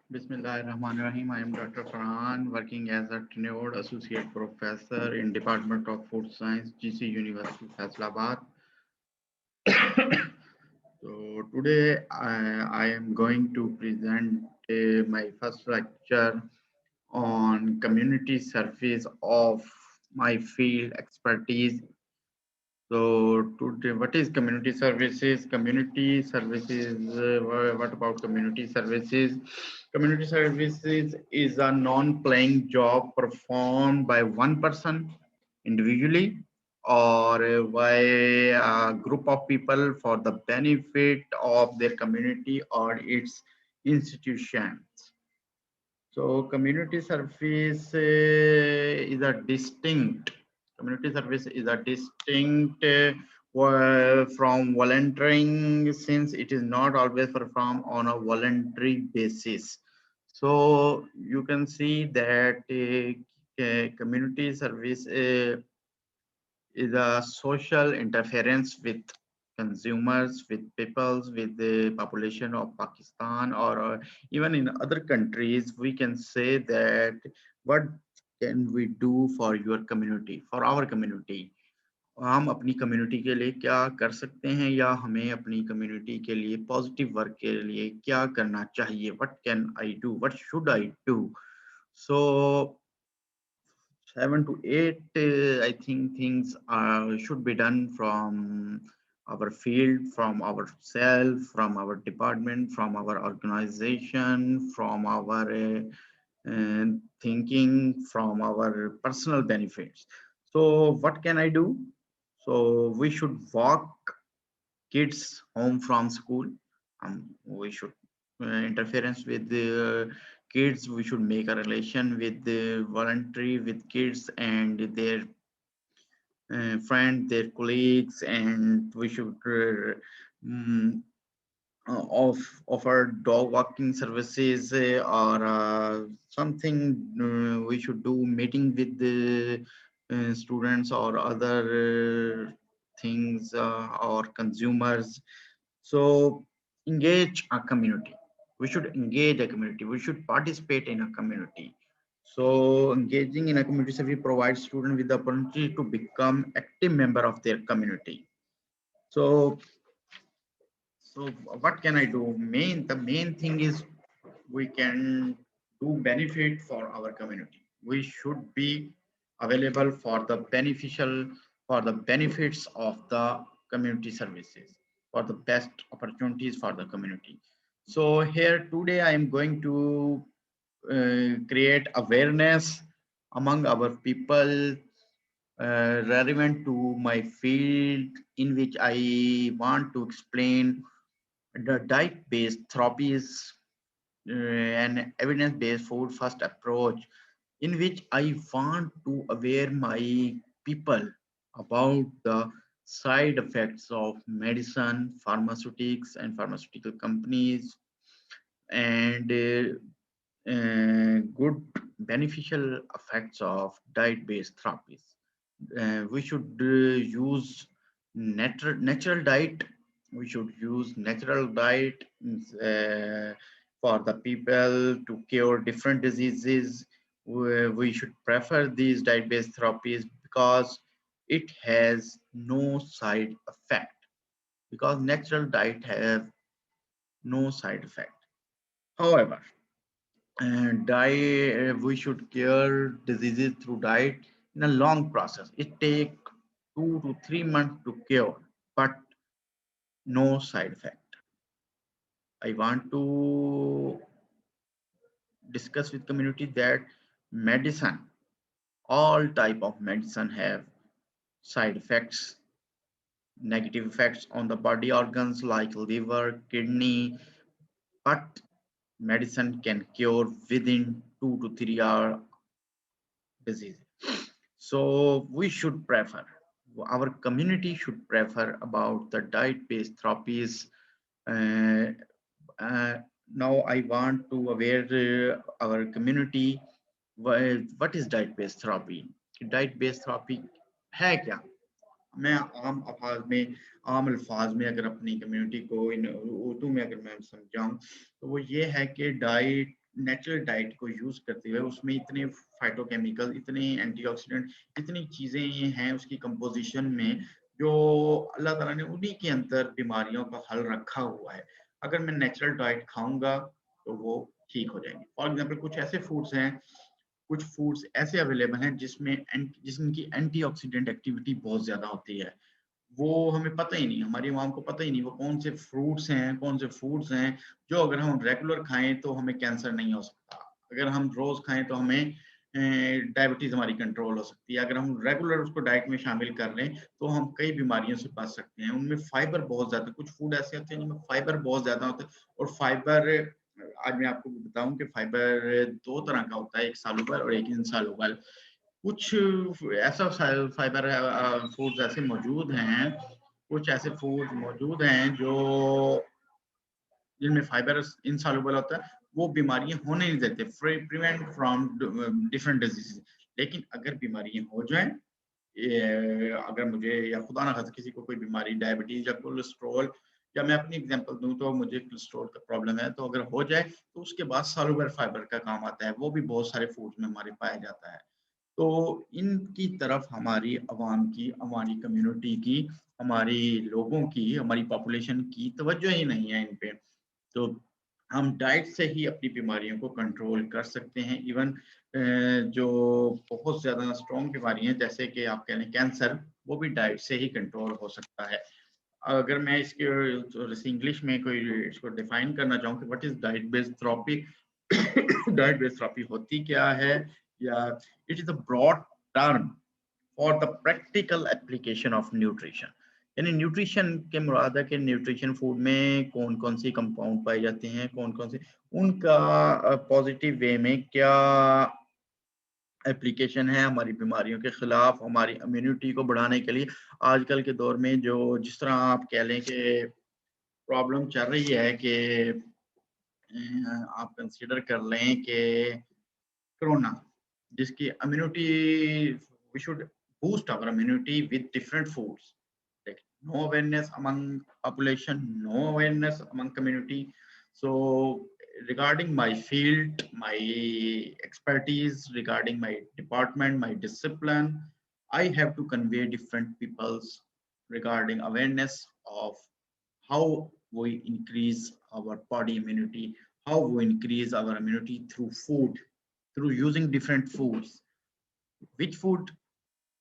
Bismillahirrahmanirrahim. I am Dr. Farhan, working as a tenured associate professor in Department of Food Science, GC University, Faisalabad. So today I am going to present my first lecture on community service of my field expertise. So today, what is community services? Community services, what about community services? Community services is a non-paying job performed by one person individually or by a group of people for the benefit of their community or its institutions. So community service is a distinct from volunteering since it is not always performed on a voluntary basis. So you can see that community service is a social interference with consumers, with peoples, with the population of Pakistan or even in other countries. We can say that what can we do for your community, for our community? हम अपनी community के लिए क्या कर सकते हैं या हमें अपनी कम्युनिटी के लिए पॉजिटिव वर्क के लिए क्या करना चाहिए? What can I do, what should I do? So 7 to 8, I think things should be done from our field, from ourselves, from our department, from our organization, from our thinking, from our personal benefits. So what can I do? So we should walk kids home from school. We should interference with the kids. We should make a relation with the voluntary with kids and their friends, their colleagues, and we should mm, offer dog walking services or something. We should do meeting with the students or other things or consumers. So engage a community. We should engage a community. We should participate in a community. So engaging in a community service provides students with the opportunity to become active member of their community. So so what can I do? The main thing is we can do benefit for our community. We should be available for the beneficial for the benefits of the community services, for the best opportunities for the community. So here today I am going to create awareness among our people relevant to my field in which I want to explain the diet-based therapies, an evidence-based food first approach in which I want to aware my people about the side effects of medicine, pharmaceutics, and pharmaceutical companies, and good beneficial effects of diet-based therapies. We should use natural diet. We should use natural diet for the people to cure different diseases. We should prefer these diet-based therapies because it has no side effect. Because natural diet have no side effect. However, diet we should cure diseases through diet in a long process. It takes 2 to 3 months to cure, but no side effect. I want to discuss with community that medicine, all type of medicine have side effects, negative effects on the body organs like liver, kidney, but medicine can cure within 2 to 3 hour disease. So we should prefer, our community should prefer about the diet-based therapies. Uh, uh, Now I want to aware our community what is diet-based therapy. Diet-based therapy है क्या? मैं आम अल्फाज में अगर अपनी community को इन उर्दू में अगर मैं समझाऊं तो वो ये है कि डाइट नेचुरल डाइट को यूज करते हुए उसमें इतने फाइटोकेमिकल, इतने एंटीऑक्सीडेंट, इतनी चीजें हैं उसकी कंपोजिशन में, जो अल्लाह ताला ने उन्हीं के अंदर बीमारियों का हल रखा हुआ है। अगर मैं नेचुरल डाइट खाऊंगा तो वो ठीक हो जाएंगे। फॉर एग्जाम्पल कुछ ऐसे फूड्स हैं, कुछ फूड्स ऐसे अवेलेबल हैं जिनकी एंटीऑक्सीडेंट एक्टिविटी बहुत ज्यादा होती है। वो हमें पता ही नहीं, हमारी आवाम को पता ही नहीं वो कौन से फ्रूट्स हैं, कौन से फूड्स हैं जो अगर हम रेगुलर खाएं तो हमें कैंसर नहीं हो सकता। अगर हम रोज खाएं तो हमें डायबिटीज हमारी कंट्रोल हो सकती है। अगर हम रेगुलर उसको डाइट में शामिल कर लें तो हम कई बीमारियों से बच सकते हैं। उनमें फाइबर बहुत ज्यादा, कुछ फूड ऐसे होते हैं जिनमें फाइबर बहुत ज्यादा होता है। और फाइबर, आज मैं आपको बताऊं कि फाइबर दो तरह का होता है, एक सालुबल और एक इनसालुबल। कुछ ऐसा फाइबर फूड्स ऐसे मौजूद हैं, कुछ ऐसे फूड मौजूद हैं जो जिनमें फाइबर इनसॉल्युबल होता है, वो बीमारियां होने नहीं देते, प्रिवेंट फ्रॉम डिफरेंट डिजीज। लेकिन अगर बीमारियां हो जाएं, अगर मुझे या खुदा ना खास्ता किसी को कोई बीमारी, डायबिटीज या कोलेस्ट्रॉल, या मैं अपनी एग्जांपल दूं तो मुझे कोलेस्ट्रॉल का प्रॉब्लम है, तो अगर हो जाए तो उसके बाद सॉल्युबल फाइबर का काम आता है। वो भी बहुत सारे फूड्स में हमारे पाया जाता है। तो इनकी तरफ हमारी आवाम की, हमारी कम्युनिटी की, हमारी लोगों की, हमारी पॉपुलेशन की तवज्जो ही नहीं है इन पे। तो हम डाइट से ही अपनी बीमारियों को कंट्रोल कर सकते हैं। इवन जो बहुत ज़्यादा स्ट्रॉन्ग बीमारी हैं जैसे कि आप कह लें कैंसर, वो भी डाइट से ही कंट्रोल हो सकता है। अगर मैं इसके जैसे इंग्लिश में कोई इसको डिफाइन करना चाहूँ कि what is diet based therapy, diet based therapy होती क्या है, या it is a broad term for the practical application of nutrition. यानी न्यूट्रिशन के मुराद है कि न्यूट्रिशन फूड में कौन कौन सी कंपाउंड पाए जाते हैं, कौन कौन से उनका पॉजिटिव वे में क्या एप्लीकेशन है हमारी बीमारियों के खिलाफ, हमारी इम्यूनिटी को बढ़ाने के लिए। आजकल के दौर में जो जिस तरह आप कह लें कि प्रॉब्लम चल रही है कि आप कंसीडर कर लें कि कोरोना, जिसकी immunity, we should boost our immunity with different foods, like no awareness among population, no awareness among community. So regarding my field, my expertise, regarding my department, my discipline, I have to convey different people's regarding awareness of how we increase our body immunity, how we increase our immunity through food, through using different foods. Which food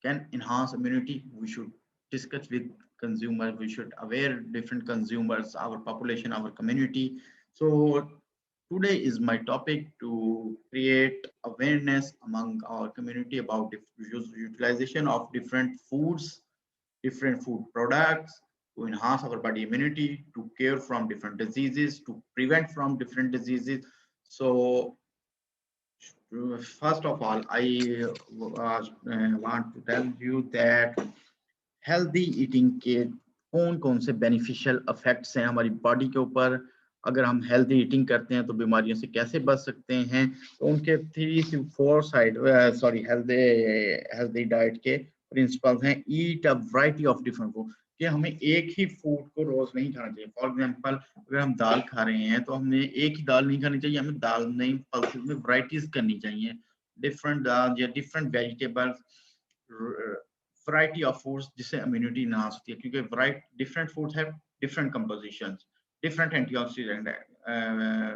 can enhance immunity? We should discuss with consumers. We should aware different consumers, our population, our community. So today is my topic to create awareness among our community about the utilization of different foods, different food products to enhance our body immunity, to care from different diseases, to prevent from different diseases. So first of all, I want to tell you that healthy eating के कौन कौन से beneficial effects हैं हमारी body के ऊपर। अगर हम हेल्दी ईटिंग करते हैं तो बीमारियों से कैसे बच सकते हैं, तो उनके 3 से 4 side, sorry, healthy healthy diet के प्रिंसिपल्स हैं। Eat a variety of different food, कि हमें एक ही फूड को रोज नहीं खाना चाहिए। फॉर एग्जांपल अगर हम दाल खा रहे हैं तो हमें एक ही दाल नहीं खानी चाहिए, हमें दाल नहीं, पल्सेस में वैरायटीज करनी चाहिए, डिफरेंट दाल या different vegetables, variety of foods जिससे इम्यूनिटी enhance होती है। क्योंकि variety different foods have different compositions, different antioxidant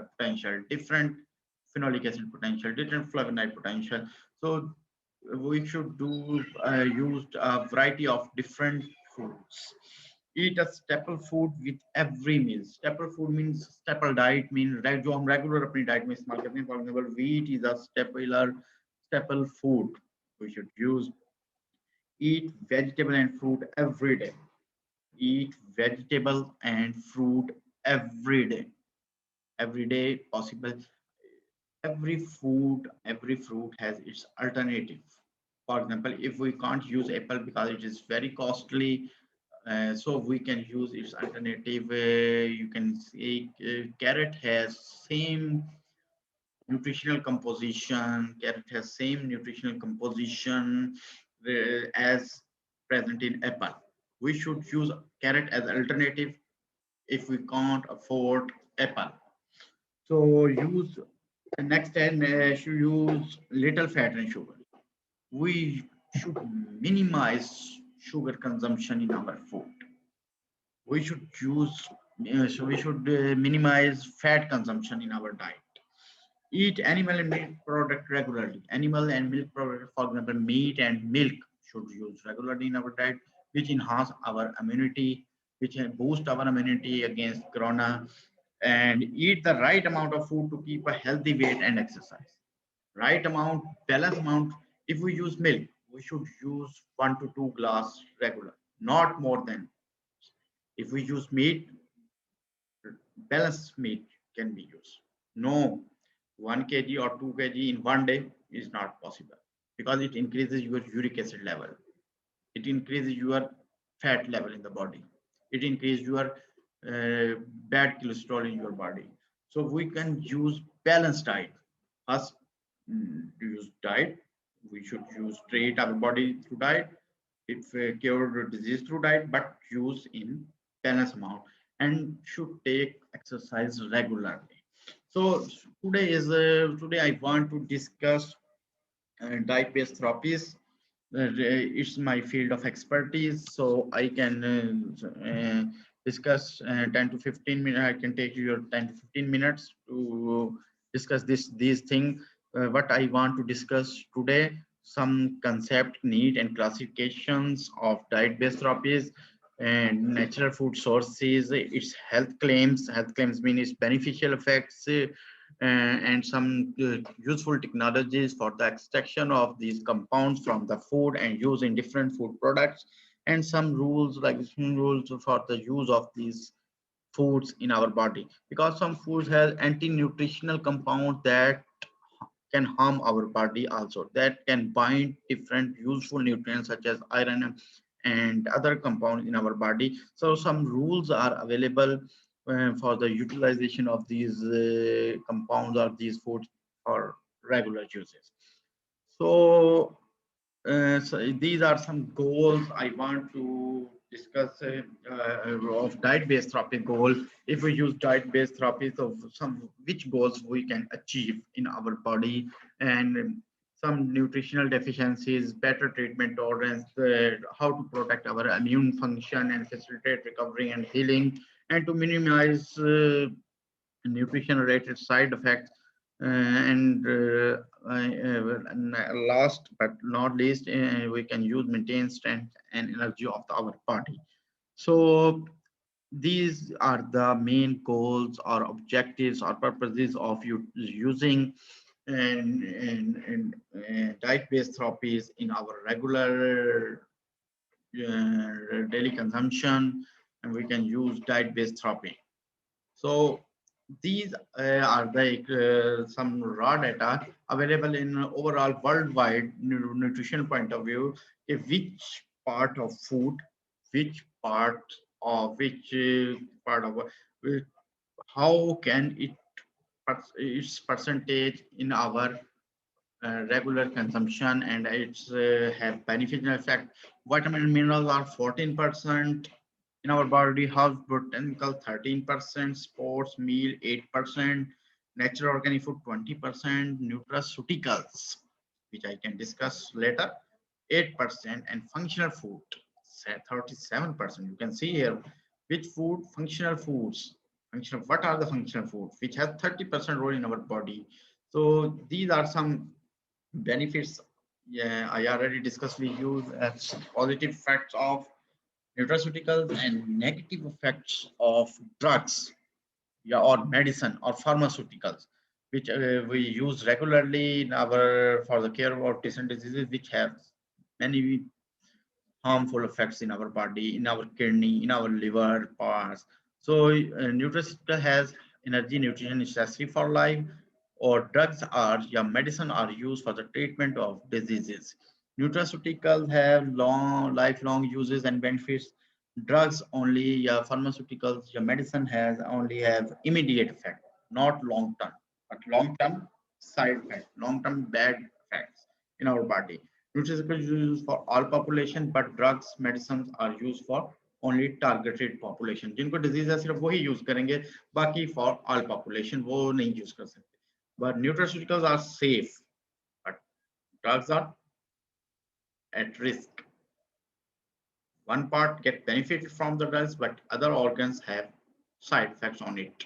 potential, different phenolic acid potential, different flavonoid potential. So we should do use a variety of different foods. Eat a staple food with every meal. Staple food means staple diet means जो हम regular अपनी diet में इस्तेमाल करते हैं। For example, wheat is a staple food. We should use, eat vegetable and fruit every day. Eat vegetable and fruit every day. Every day possible. Every fruit has its alternative. For example, if we can't use apple because it is very costly, so we can use its alternative. You can see carrot has same nutritional composition. Carrot has same nutritional composition as present in apple. We should use carrot as alternative if we can't afford apple. So use The next 10 should use little fat and sugar. We should minimize sugar consumption in our food. We should use, so we should minimize fat consumption in our diet. Eat animal and milk product regularly. Animal and milk product, for example, meat and milk should use regularly in our diet, which enhance our immunity, which boost our immunity against corona, and eat the right amount of food to keep a healthy weight and exercise. Right amount, balance amount. If we use milk, we should use 1 to 2 glass regular, not more than. If we use meat, balanced meat can be used. No, 1 kg or 2 kg in one day is not possible because it increases your uric acid level. It increases your fat level in the body. It increases your bad cholesterol in your body. So we can use balanced diet. First, to use diet, we should use treat our body through diet. If cure disease through diet, but use in balanced amount and should take exercise regularly. So today I want to discuss diet-based therapies. It's my field of expertise, so I can discuss 10 to 15 minutes. I can take your 10 to 15 minutes to discuss these things. What I want to discuss today, some concept, need, and classifications of diet-based therapies and natural food sources, its health claims. Health claims mean its beneficial effects, and some useful technologies for the extraction of these compounds from the food and use in different food products, and some rules like rules for the use of these foods in our body, because some foods have anti-nutritional compounds that can harm our body, also that can bind different useful nutrients such as iron and other compounds in our body. So some rules are available for the utilization of these compounds or these foods for regular uses. So so these are some goals I want to discuss of diet-based therapy goal. If we use diet-based therapy, so some which goals we can achieve in our body, and some nutritional deficiencies, better treatment tolerance, how to protect our immune function and facilitate recovery and healing, and to minimize nutrition-related side effects. And last but not least, we can use maintain strength and energy of our body. So these are the main goals or objectives or purposes of you using and diet-based therapies in our regular daily consumption, and we can use diet-based therapy. So these are the some raw data available in overall worldwide nutrition point of view. Which part of food, which part of which part of how can it its percentage in our regular consumption, and it's have beneficial effect. Vitamin and minerals are 14% in our body. House botanical 13%, sports meal 8%, natural organic food 20%, nutraceuticals, which I can discuss later, 8%, and functional food 37%. You can see here which food, functional foods. Functional, what are the functional foods which has 30% role in our body? So these are some benefits. Yeah, I already discussed with you as positive effects of nutraceuticals and negative effects of drugs, yeah, or medicine or pharmaceuticals, which we use regularly in our for the care of different diseases, which have many harmful effects in our body, in our kidney, in our liver parts. So nutraceutical has energy, nutrition necessary for life, or drugs are, yeah, medicine are used for the treatment of diseases. Nutraceuticals have long, lifelong uses and benefits. Drugs only, yeah, pharmaceuticals, yeah, medicine has only have immediate effect, not long term, but long term side effect, long term bad effects in our body. Nutraceuticals used for all population, but drugs, medicines are used for only targeted population. जिनको disease है सिर्फ वही use करेंगे, बाकी for all population वो नहीं use कर सकते. but nutraceuticals are safe, but drugs are at risk. One part get benefit from the drugs, but other organs have side effects on it.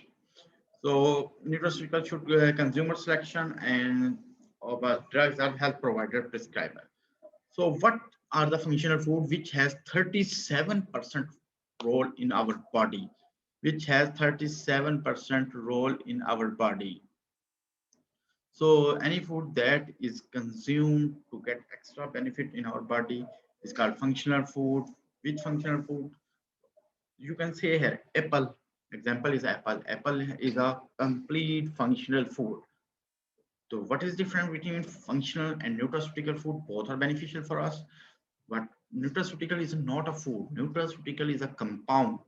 So nutraceutical should consumer selection and drugs are health provider prescriber. So what are the functional food which has 37% role in our body? Which has 37% role in our body. So any food that is consumed to get extra benefit in our body is called functional food. Which functional food? You can say here apple. Example is apple. Apple is a complete functional food. So what is different between functional and nutraceutical food? Both are beneficial for us, but nutraceutical is not a food. Nutraceutical is a compound,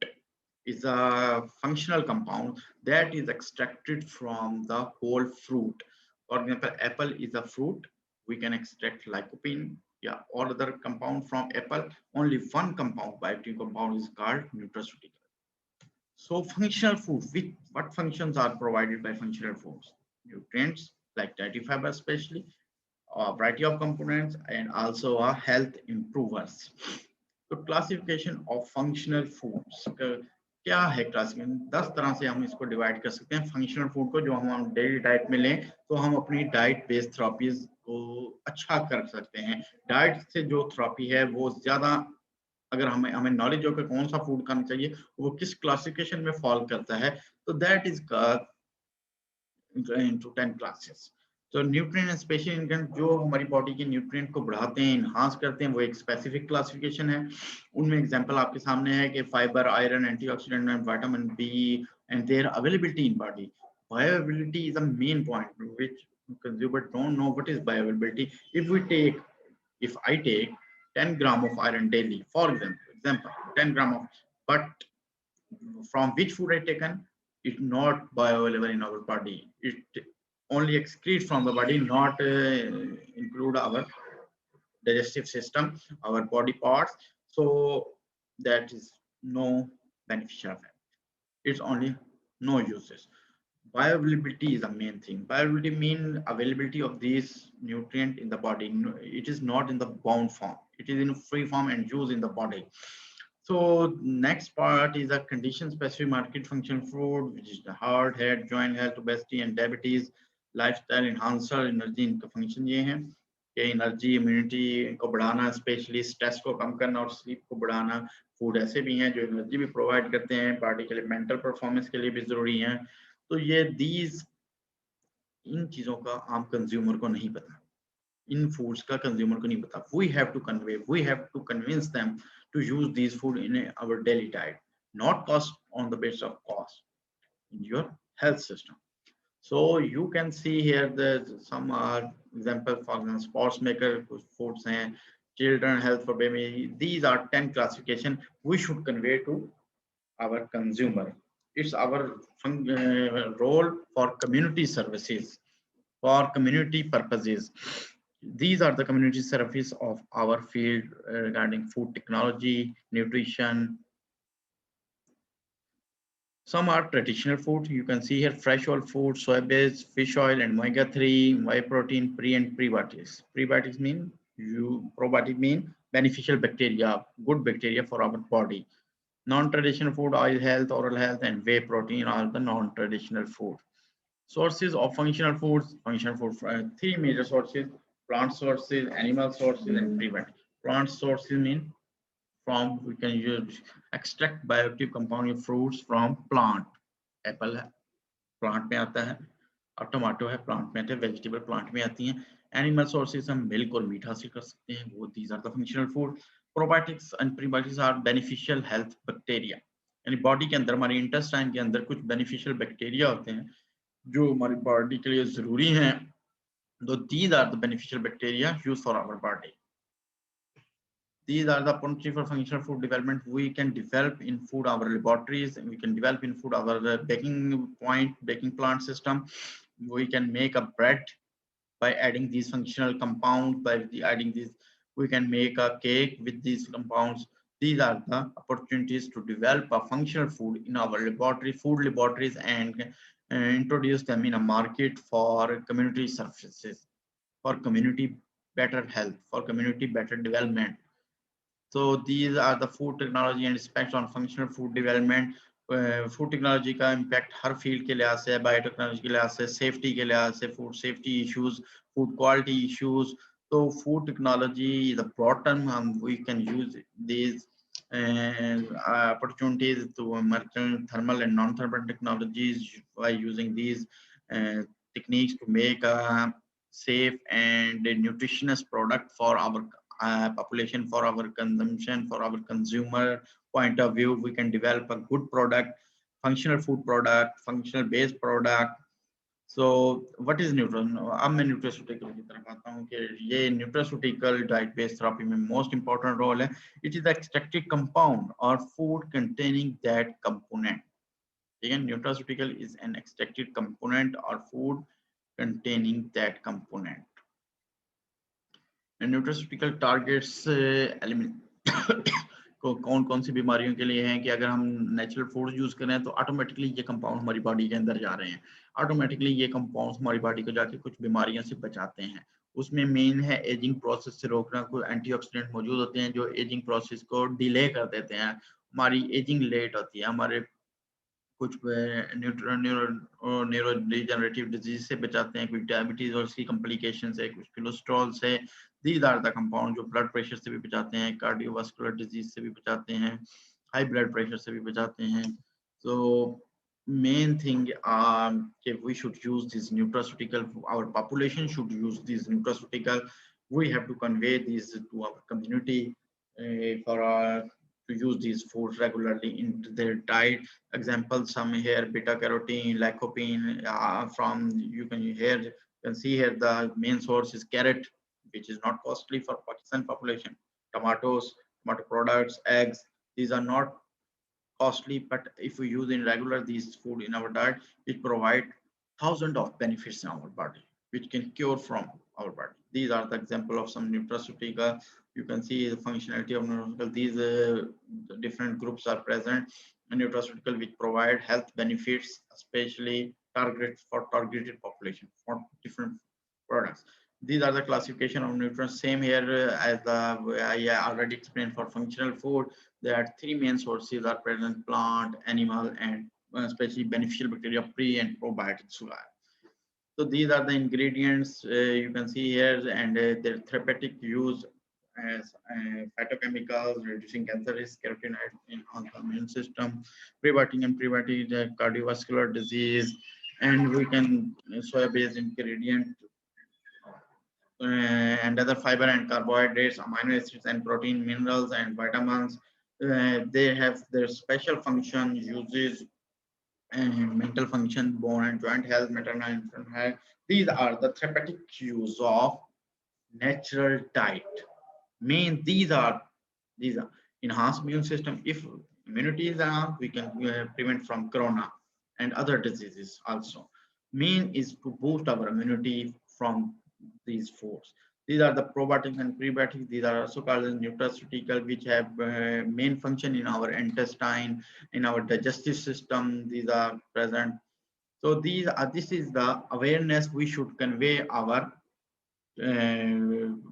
is a functional compound that is extracted from the whole fruit. For example, apple is a fruit. We can extract lycopene, yeah, or other compound from apple. Only one compound, bioactive compound, is called nutraceutical. So functional food, what functions are provided by functional foods? Nutrients like dietary fiber, especially a variety of components, and also a health improvers. तो classification of functional foods क्या है? Classification 10 तरह से हम इसको divide कर सकते हैं फंक्शनल फूड को, जो हम डेली डाइट में लें तो हम अपनी डाइट बेस्ड थेरेपीज को अच्छा कर सकते हैं। डाइट से जो थेरेपी है वो ज्यादा, अगर हमें हमें नॉलेज हो कि कौन सा फूड खाना चाहिए, वो किस क्लासिफिकेशन में फॉल करता है, तो दैट इज into 10 classes. तो न्यूट्रिएंट एंड स्पेशल इंग्रेडिएंट जो हमारी बॉडी के न्यूट्रिएंट को बढ़ाते हैं, इनहांस करते हैं, वो एक स्पेसिफिक क्लासिफिकेशन है। उनमें एग्जांपल आपके सामने है कि fibre, iron, antioxidant and vitamin B and their availability in body. Bioavailability is a main point which consumer don't know what is bioavailability. If I take 10 gram of iron daily, for example 10 gram of, but from which food I taken, it's not bioavailable in our body. It only excrete from the body, not include our digestive system, our body parts. So that is no beneficial effect. It's only no uses. Bioavailability is the main thing. Bioavailability means availability of these nutrient in the body. It is not in the bound form. It is in free form and used in the body. So next part is a condition specific market function food, which is the heart, head, joint health, obesity and diabetes, lifestyle enhancer, energy इनका function ये है कि energy, immunity को बढ़ाना, specially stress को कम करना और sleep को बढ़ाना। फूड ऐसे भी हैं जो एनर्जी भी प्रोवाइड करते हैं, बॉडी के लिए, मेंटल परफॉर्मेंस के लिए भी जरूरी हैं। तो ये इन चीजों का आम कंज्यूमर को नहीं पता, इन फूड्स का कंज्यूमर को नहीं पता। We have to convince them to use these food in our daily diet, not cost on the basis of cost in your health system. So you can see here that some are example, for example sports maker foods and children health for baby. These are 10 classification we should convey to our consumer. It's our role for community services, for community purposes. These are the community service of our field regarding food technology, nutrition. Some are traditional food. You can see here fresh oil food, soy base, fish oil, and omega-3, whey protein, pre and prebiotics. Prebiotics mean probiotic mean beneficial bacteria, good bacteria for our body. Non-traditional food, oil health, oral health, and whey protein are the non-traditional food. Sources of functional foods. Functional food, three major sources: plant sources, animal sources, and prevent. Plant sources mean from we can use extract bioactive compound fruits from plant. Apple है plant में आता है, और tomato है plant में आते हैं, vegetable plant में आती हैं। Animal sources हम milk और मीठा से कर सकते हैं, वो these are the functional food. Probiotics and prebiotics are beneficial health bacteria. यानी बॉडी के अंदर, हमारे इंटेस्टाइन के अंदर कुछ बेनिफिशियल बैक्टीरिया होते हैं जो हमारी बॉडी के लिए जरूरी हैं। So these are the beneficial bacteria used for our body. These are the opportunity for functional food development. We can develop in food our laboratories, and we can develop in food our baking plant system. We can make a bread by adding these functional compounds. Adding these, we can make a cake with these compounds. These are the opportunities to develop a functional food in our laboratory, food laboratories, and introduce them in a market for community services, for community better health, for community better development. So these are the food technology and aspects on functional food development. Food technology का impact हर field के लिहाज से, biotechnology के लिहाज से, safety के लिहाज से, food safety issues, food quality issues. तो food technology is a broad term. We can use these opportunities to emerging thermal and non-thermal technologies by using these techniques to make a safe and nutritious product for our population, for our consumption, for our consumer point of view. We can develop a good product, functional food product, functional based product. So what is nutrition? अब मैं nutraceutical की तरफ आता हूँ कि ये nutraceutical diet based therapy में most important role है. It is the extracted compound और फूड कंटेनिंग दैट कंपोनेंट. ठीक है, nutraceutical is an extracted component और food containing that component. And nutraceutical targets को कौन कौन सी बीमारियों के लिए हैं कि अगर हम नेचुरल फूड यूज करें तो ऑटोमेटिकली ये कंपाउंड हमारी बॉडी के अंदर जा रहे हैं. ऑटोमेटिकली ये कंपाउंड्स हमारी बॉडी को जाके कुछ बीमारियों से बचाते हैं. उसमें मेन है एजिंग प्रोसेस से रोकना. कुछ एंटीऑक्सीडेंट मौजूद होते हैं जो एजिंग प्रोसेस को डिले कर देते हैं. हमारी एजिंग लेट होती है. हमारे कुछ न्यूरो डिजेनरेटिव डिजीज से बचाते हैं, कुछ डायबिटीज और उसकी कॉम्प्लिकेशन से, कुछ कोलेस्ट्रॉल से. दीज आर द कंपाउंड जो ब्लड प्रेशर से भी बचाते हैं, कार्डियोवास्कुलर डिजीज से भी बचाते हैं, हाई ब्लड प्रेशर से भी बचाते हैं. सो main thing we should use this nutraceutical, our population should use this nutraceutical. We have to convey these to our community for to use these foods regularly into their diet. Examples some here: beta carotene, lycopene. From you can see here the main source is carrot, which is not costly for Pakistan population. Tomatoes, tomato products, eggs. These are not costly, but if we use in regular these food in our diet, it provide thousands of benefits in our body, which can cure from our body. These are the example of some nutraceutica. You can see the functionality of nutraceutical. These different groups are present. A nutraceutical which provide health benefits, especially targeted population for different products. These are the classification of nutrients. Same here as I already explained for functional food. There are three main sources are present: plant, animal, and especially beneficial bacteria, pre and probiotics. So these are the ingredients you can see here, and their therapeutic use as phytochemicals, reducing cancer risk, carotenoid enhance the immune system, preventing and preventing cardiovascular disease, and we can soya-based ingredient and other fiber and carbohydrates, amino acids and protein, minerals and vitamins. They have their special function, uses and mental function, bone and joint health, maternal and infant health. These are the therapeutic use of natural diet. These are enhanced immune system. If immunity is enhanced, we can prevent from corona and other diseases also. Main is to boost our immunity from these foods. These are the probiotics and prebiotics. These are also called as nutraceutical, which have main function in our intestine, in our digestive system. These are present. So this is the awareness we should convey our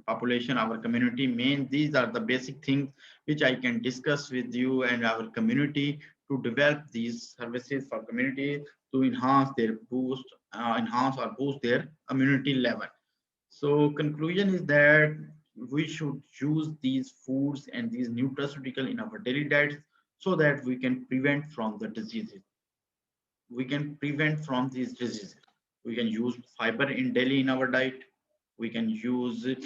population, our community. These are the basic things which I can discuss with you and our community to develop these services for community to enhance or boost their immunity level. So conclusion is that we should use these foods and these nutraceutical in our daily diets so that we can prevent from the diseases. We can prevent from these diseases. We can use fiber in daily in our diet. We can use the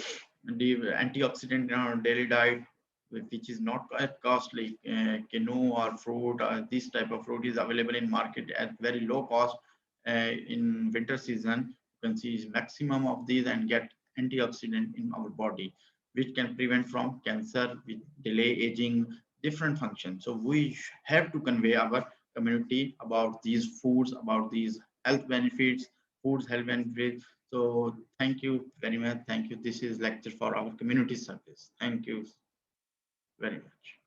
antioxidant in our daily diet, which is not quite costly. Quinoa or fruit, this type of fruit is available in market at very low cost. In winter season, you can see maximum of these and get antioxidant in our body, which can prevent from cancer, with delay aging, different functions. So we have to convey our community about these foods, about these health benefits, foods health benefits. So thank you very much. Thank you. This is lecture for our community service. Thank you very much.